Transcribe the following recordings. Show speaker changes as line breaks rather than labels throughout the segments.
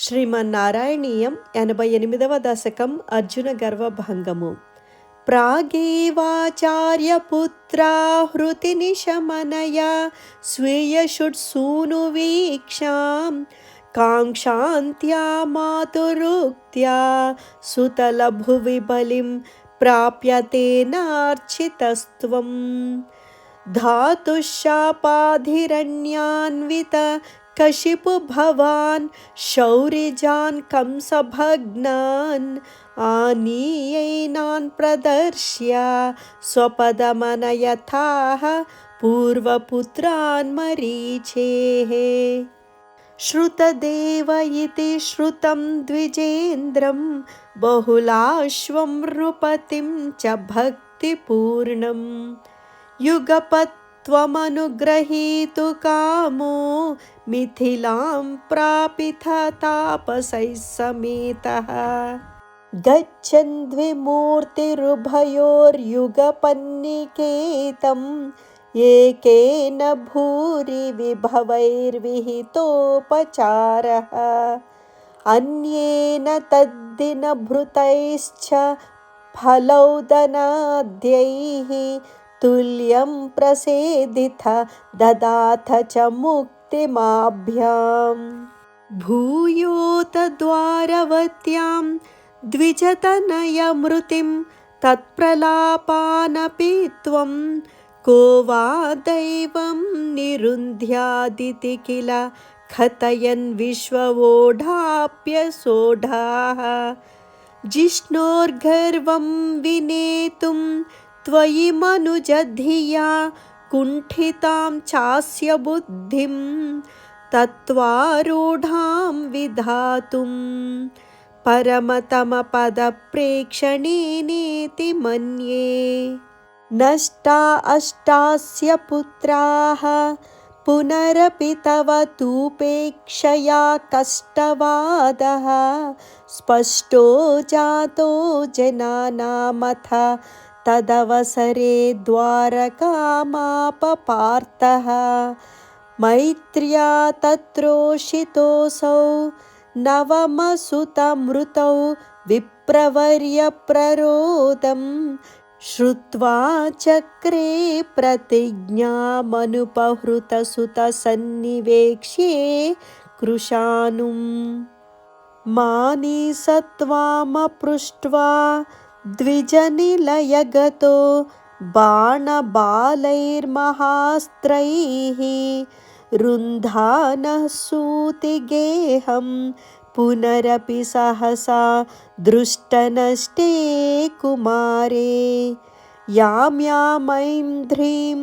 శ్రీమన్నారాయణీయం 88వ దశకం అర్జున గర్వభంగము. ప్రాగేవాచార్యపుత్రా హృతినిశమనయా స్వీయషుట్సూనువీక్షాం కాంక్షాంత్యా మాతురుక్త్యా సుతలభువి బలిం ప్రాప్యతేనార్చితస్త్వం ధాతుశాపాధిరణ్యాన్విత కశిపు భవాన్ శౌరిజాన్ కంసభగ్నాన్ ఆనీయైనాన్ ప్రదర్శ్య స్వపదమనయథాః పూర్వపుత్రాన్ మరీచేః. శ్రుతదేవ ఇతి శ్రుతం ద్విజేంద్రం బహుళాశ్వం నృపతిం చ భక్తిపూర్ణం యుగపత్వమనుగ్రహీతు కామో మిథిలాం ప్రాపిత తాపసైః సమేతః గచ్చన్ ద్విమూర్తిరుభయోర్యుగపన్నికేతం ఏకేన భూరి విభవైర్విహితోపచారః అన్యేన తద్దినభృతైశ్చ ఫలౌదనాద్యైః తుల్యం ప్రసేదిత దదాథ చ ముక్తిమాభ్యాం. భూయోతద్వారవత్యాం ద్విజతనయమృతిం తత్ప్రలాపానపి త్వం కో వా దైవం నిరుంధ్యాదితి కిల కథయన్ విశ్వవోఢాప్యసోఢాః జిష్ణోర్గర్వం వినేతుం త్వయి మనుజధియా కుంఠితాం చాస్య బుద్ధిం తత్వారూఢాం విధాతుం పరమతమపదప్రేక్షణేనేతి మన్యే. నష్టా అష్టాస్య పుత్రాః పునరపి తవ తూపేక్షయా కష్టవాదః స్పష్టో జాతో జనానామథ తదవసరే ద్వారకామాపపార్తః మైత్ర్యా తత్రోషితోऽసౌ నవమసుతమృతౌ విప్రవర్య ప్రరోదం శ్రుత్వా చక్రే ప్రతిజ్ఞామనుపహృతసుతసన్నివేక్ష్యే కృశానుం మానీసత్వామపృష్ట్వా ద్విజనిలయగతో బాణబాలైర్మహాస్త్రైః రుంధానః సూతిగేహం పునరపి సహసా దృష్టనష్టే కుమారే యామ్యామైంధ్రీం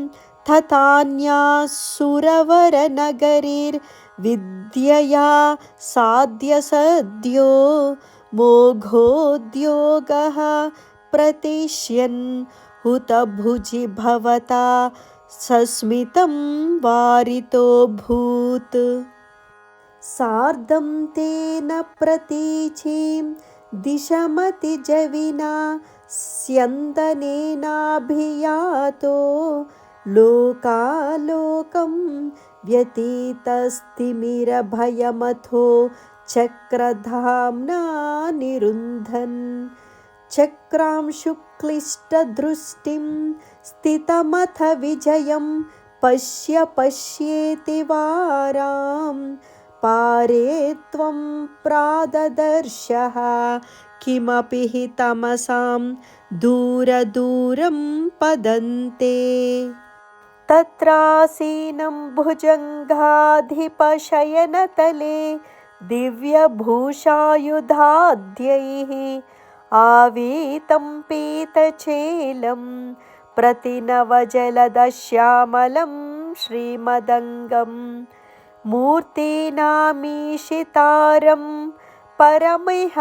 తథాన్యాసురవరనగరీర్విద్యయా సాధ్యసద్యో మోఘోద్యోగః ప్రతిష్యన్ హుతభుజి భవతా సస్మితం వారితోభూత్. సార్ధం తేన ప్రతీచీం దిశమతిజవినా స్యందనేనాభియాతో లోకాలోకం వ్యతీతస్తిమిరభయమథో చక్రధామ్నా నిరుంధన్ చక్రాంశుక్లిష్టదృష్టిం స్థితమథ విజయం పశ్య పశ్యేతి వారాం పారే త్వం ప్రాదదర్శః కిమపి హి తమసాం దూరదూరం పదంతే. తత్రాసీనం భుజంగాధిపశయనతలే దివ్యభూషాయుధాద్యైః ఆవీతం పీతచేలం ప్రతినవజలదశ్యామలం శ్రీమదంగం మూర్తీనామీశితారం పరమిహ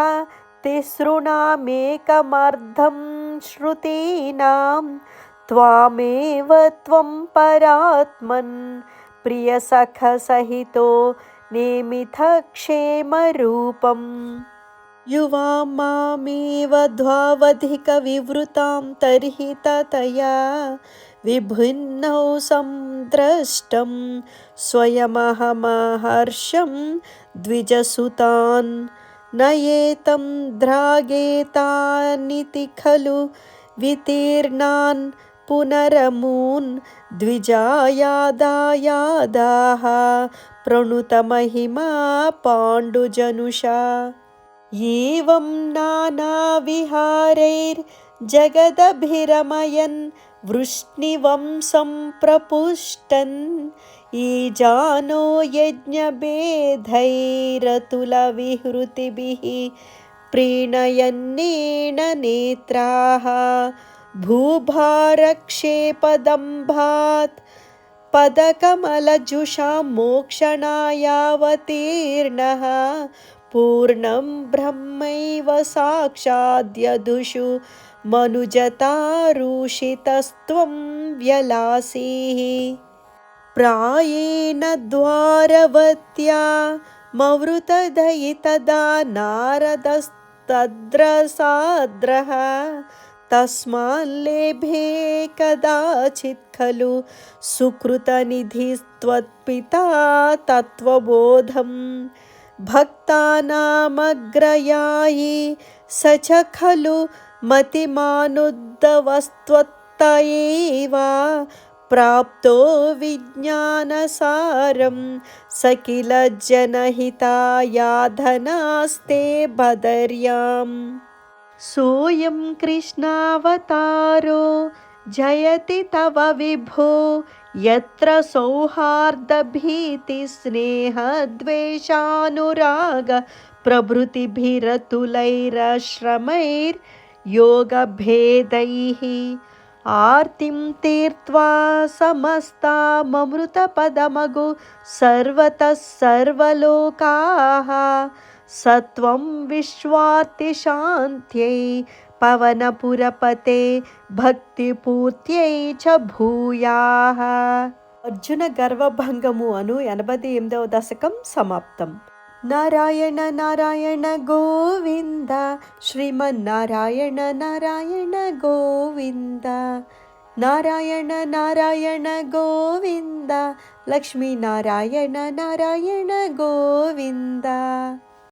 తిసృణామేకమర్ధం శ్రుతీనాం త్వామేవ త్వం పరాత్మన్ ప్రియసఖ సహితో నేమిథ క్షేమరూపం. యువాం మామేవ ద్వావధిక వివృతాం తర్హి తతయా విభిన్నౌ సంద్రష్టం స్వయమహమహర్షం द्विजसुतान् नयेतं द्रागेतानिति खलु वितीर्णान् पुनरमून् द्विजायादायादाः प्रणुतमहिमा पाण्डुजनुषा एवं नानाविहारैर्जगदभिरमयन् वृष्णिवंशं प्रपुष्टन् ईजानो यज्ञभेदैरतुलविहृतिभिः प्रीणयन्नेन नेत्राः भूभारक्षेपदम्भात् पदकमलजुषां मोक्षणायावतीर्णः पूर्णं ब्रह्मैव साक्षाद्यदुषु मनुजतारूषितस्त्वं व्यलासीः प्रायेण द्वारवत्या मवृतदयितदा नारदस्तद्रसाद्रः तस्माल्लेभे कदाचित् खलु सुकृतनिधिस्त्वत्पिता तत्त्वबोधम् भक्तानामग्रयायी स च खलु मतिमानुद्धवस्त्वत्त एव प्राप्तो विज्ञानसारं स किल जनहितायाधनास्ते बदर्याम् सोऽयं कृष्णावतारो जयति तव विभो यत्र सौहार्दभीतिस्नेहद्वेषानुराग प्रभृतिभिरतुलैरश्रमैर्योगभेदैः आर्तिं तीर्त्वा समस्ताममृतपदमगु सर्वतः सर्वलोकाः सत्वं विश्वार्तिशान्त्यै पवनपुरपते भक्तिपूर्त्यै च भूयाः అర్జున గర్వభంగము అను 88వ దశకం సమాప్తం. నారాయణ నారాయణ గోవింద శ్రీమన్నారాయణ నారాయణ గోవింద నారాయణ నారాయణ గోవింద లక్ష్మీనారాయణ నారాయణ గోవింద.